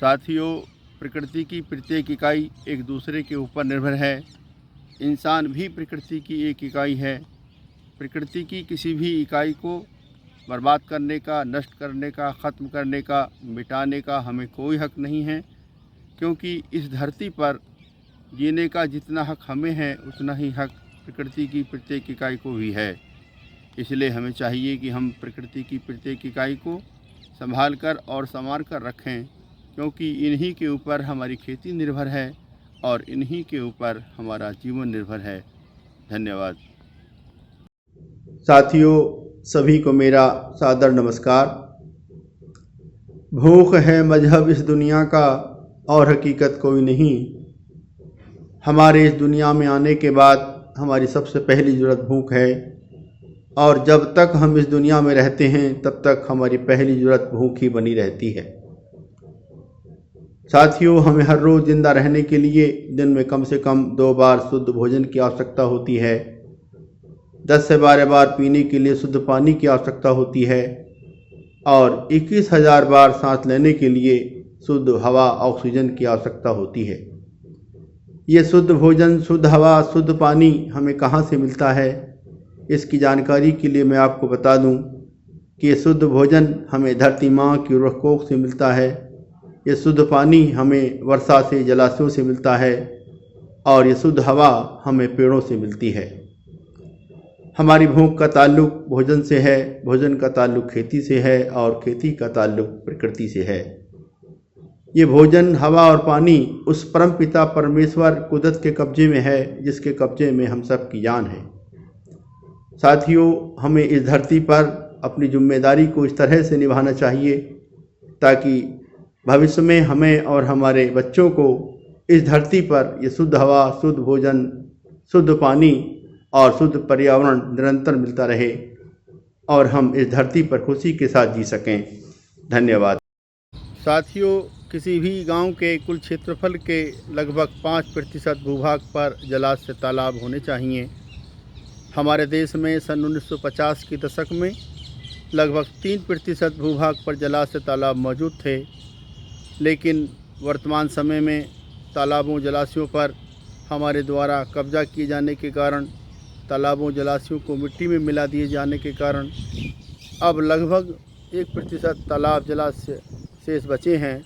साथियों, प्रकृति की प्रत्येक इकाई एक दूसरे के ऊपर निर्भर है। इंसान भी प्रकृति की एक इकाई है। प्रकृति की किसी भी इकाई को बर्बाद करने का, नष्ट करने का, ख़त्म करने का, मिटाने का हमें कोई हक़ नहीं है, क्योंकि इस धरती पर जीने का जितना हक़ हमें है उतना ही हक़ प्रकृति की प्रत्येक इकाई को भी है। इसलिए हमें चाहिए कि हम प्रकृति की प्रत्येक इकाई को संभाल कर और संवार कर रखें, क्योंकि इन्हीं के ऊपर हमारी खेती निर्भर है और इन्हीं के ऊपर हमारा जीवन निर्भर है। धन्यवाद। साथियों, सभी को मेरा सादर नमस्कार। भूख है मजहब इस दुनिया का और हकीकत कोई नहीं। हमारे इस दुनिया में आने के बाद हमारी सबसे पहली ज़रूरत भूख है, और जब तक हम इस दुनिया में रहते हैं तब तक हमारी पहली ज़रूरत भूख ही बनी रहती है। साथियों, हमें हर रोज़ ज़िंदा रहने के लिए दिन में कम से कम 2 बार शुद्ध भोजन की आवश्यकता होती है। 10 से 12 बार पीने के लिए शुद्ध पानी की आवश्यकता होती है, और 21,000 बार सांस लेने के लिए शुद्ध हवा, ऑक्सीजन की आवश्यकता होती है। ये शुद्ध भोजन, शुद्ध हवा, शुद्ध पानी हमें कहाँ से मिलता है, इसकी जानकारी के लिए मैं आपको बता दूं कि ये शुद्ध भोजन हमें धरती माँ की उर्वरकों से मिलता है। ये शुद्ध पानी हमें वर्षा से, जलाशयों से मिलता है, और ये शुद्ध हवा हमें पेड़ों से मिलती है। हमारी भूख का ताल्लुक भोजन से है, भोजन का ताल्लुक खेती से है, और खेती का ताल्लुक प्रकृति से है। ये भोजन, हवा और पानी उस परम पिता परमेश्वर कुदरत के कब्जे में है, जिसके कब्जे में हम सब की जान है। साथियों, हमें इस धरती पर अपनी जिम्मेदारी को इस तरह से निभाना चाहिए ताकि भविष्य में हमें और हमारे बच्चों को इस धरती पर ये शुद्ध हवा, शुद्ध भोजन, शुद्ध पानी और शुद्ध पर्यावरण निरंतर मिलता रहे, और हम इस धरती पर खुशी के साथ जी सकें। धन्यवाद। साथियों, किसी भी गांव के कुल क्षेत्रफल के लगभग 5% भूभाग पर जलाशय, तालाब होने चाहिए। हमारे देश में सन 1950 के दशक में लगभग 3% भूभाग पर जलाशय, तालाब मौजूद थे, लेकिन वर्तमान समय में तालाबों, जलाशयों पर हमारे द्वारा कब्जा किए जाने के कारण, तालाबों, जलाशयों को मिट्टी में मिला दिए जाने के कारण अब लगभग 1% तालाब, जलाशय शेष बचे हैं।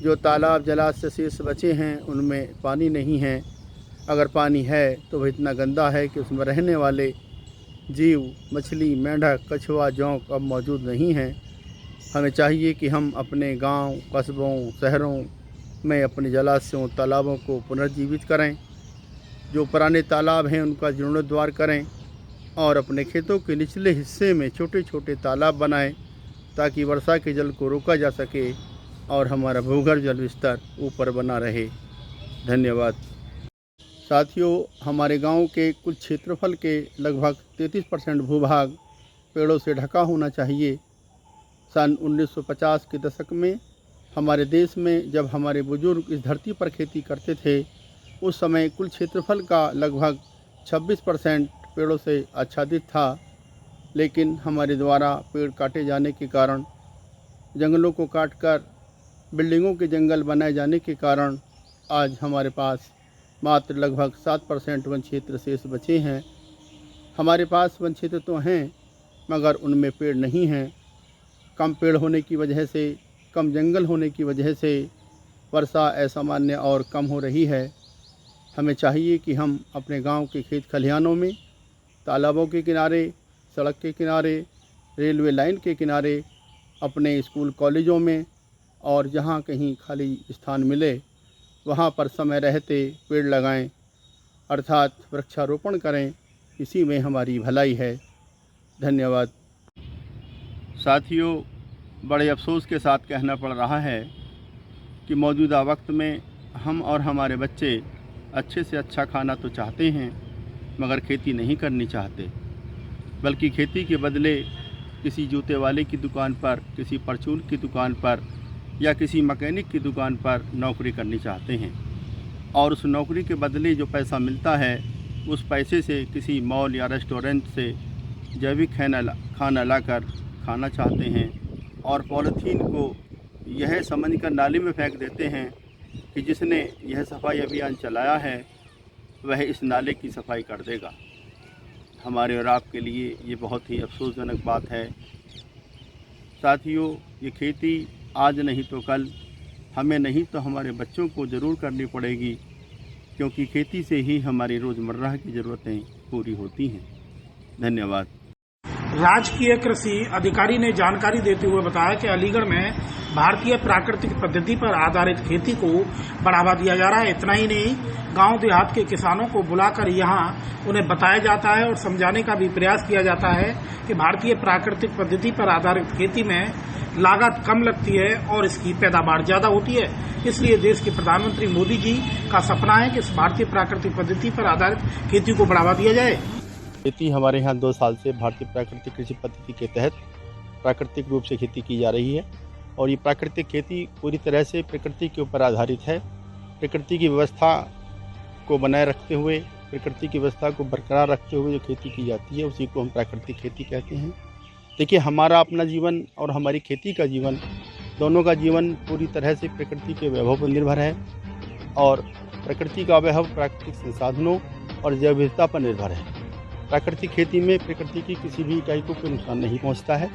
जो तालाब, जलाशय शेष बचे हैं उनमें पानी नहीं है। अगर पानी है तो वह इतना गंदा है कि उसमें रहने वाले जीव, मछली, मेंढक, कछुआ, जोंक अब मौजूद नहीं हैं। हमें चाहिए कि हम अपने गांव, कस्बों, शहरों में अपने जलाशयों, तालाबों को पुनर्जीवित करें। जो पुराने तालाब हैं उनका जीर्णोद्धार करें, और अपने खेतों के निचले हिस्से में छोटे छोटे तालाब बनाएं, ताकि वर्षा के जल को रोका जा सके और हमारा भूगर्भ जल स्तर ऊपर बना रहे। धन्यवाद। साथियों, हमारे गांव के कुल क्षेत्रफल के लगभग 33% भूभाग पेड़ों से ढका होना चाहिए। सन 1950 के दशक में हमारे देश में जब हमारे बुजुर्ग इस धरती पर खेती करते थे, उस समय कुल क्षेत्रफल का लगभग 26% पेड़ों से आच्छादित था। लेकिन हमारे द्वारा पेड़ काटे जाने के कारण, जंगलों को काटकर बिल्डिंगों के जंगल बनाए जाने के कारण आज हमारे पास मात्र लगभग 7% वन क्षेत्र शेष बचे हैं। हमारे पास वन क्षेत्र तो हैं, मगर उनमें पेड़ नहीं हैं। कम पेड़ होने की वजह से, कम जंगल होने की वजह से वर्षा असामान्य और कम हो रही है। हमें चाहिए कि हम अपने गांव के खेत खलिहानों में, तालाबों के किनारे, सड़क के किनारे, रेलवे लाइन के किनारे, अपने स्कूल कॉलेजों में और जहाँ कहीं खाली स्थान मिले वहाँ पर समय रहते पेड़ लगाएं, अर्थात वृक्षारोपण करें। इसी में हमारी भलाई है। धन्यवाद। साथियों, बड़े अफसोस के साथ कहना पड़ रहा है कि मौजूदा वक्त में हम और हमारे बच्चे अच्छे से अच्छा खाना तो चाहते हैं, मगर खेती नहीं करनी चाहते, बल्कि खेती के बदले किसी जूते वाले की दुकान पर, किसी परचून की दुकान पर या किसी मैकेनिक की दुकान पर नौकरी करनी चाहते हैं, और उस नौकरी के बदले जो पैसा मिलता है उस पैसे से किसी मॉल या रेस्टोरेंट से जैविक खाना लाकर खाना चाहते हैं, और पॉलीथीन को यह समझकर नाली में फेंक देते हैं कि जिसने यह सफाई अभियान चलाया है वह इस नाले की सफाई कर देगा। हमारे और आपके लिए ये बहुत ही अफसोसजनक बात है। साथियों, ये खेती आज नहीं तो कल, हमें नहीं तो हमारे बच्चों को ज़रूर करनी पड़ेगी, क्योंकि खेती से ही हमारी रोज़मर्रा की ज़रूरतें पूरी होती हैं। धन्यवाद। राजकीय कृषि अधिकारी ने जानकारी देते हुए बताया कि अलीगढ़ में भारतीय प्राकृतिक पद्धति पर आधारित खेती को बढ़ावा दिया जा रहा है। इतना ही नहीं, गांव देहात के किसानों को बुलाकर यहां उन्हें बताया जाता है और समझाने का भी प्रयास किया जाता है कि भारतीय प्राकृतिक पद्धति पर आधारित खेती में लागत कम लगती है और इसकी पैदावार ज्यादा होती है। इसलिए देश के प्रधानमंत्री मोदी जी का सपना है कि इस भारतीय प्राकृतिक पद्धति पर आधारित खेती को बढ़ावा दिया जाए। खेती हमारे यहाँ 2 साल से भारतीय प्राकृतिक कृषि पद्धति के तहत प्राकृतिक रूप से खेती की जा रही है और ये प्राकृतिक खेती पूरी तरह से प्रकृति के ऊपर आधारित है। प्रकृति की व्यवस्था को बनाए रखते हुए, प्रकृति की व्यवस्था को बरकरार रखते हुए जो खेती की जाती है उसी को हम प्राकृतिक खेती कहते हैं। देखिए, हमारा अपना जीवन और हमारी खेती का जीवन, दोनों का जीवन पूरी तरह से प्रकृति के वैभव पर निर्भर है और प्रकृति का वैभव प्राकृतिक संसाधनों और जैव विविधता पर निर्भर है। प्राकृतिक खेती में प्रकृति की किसी भी इकाई को कोई नुकसान नहीं पहुंचता है।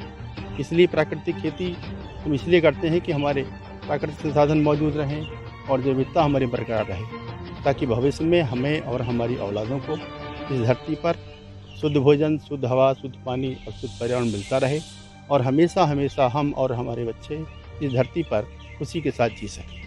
इसलिए प्राकृतिक खेती हम इसलिए करते हैं कि हमारे प्राकृतिक संसाधन मौजूद रहें और जैव विविधता हमारी बरकरार रहे, ताकि भविष्य में हमें और हमारी औलादों को इस धरती पर शुद्ध भोजन, शुद्ध हवा, शुद्ध पानी और शुद्ध पर्यावरण मिलता रहे और हमेशा हमेशा हम और हमारे बच्चे इस धरती पर खुशी के साथ जी सकें।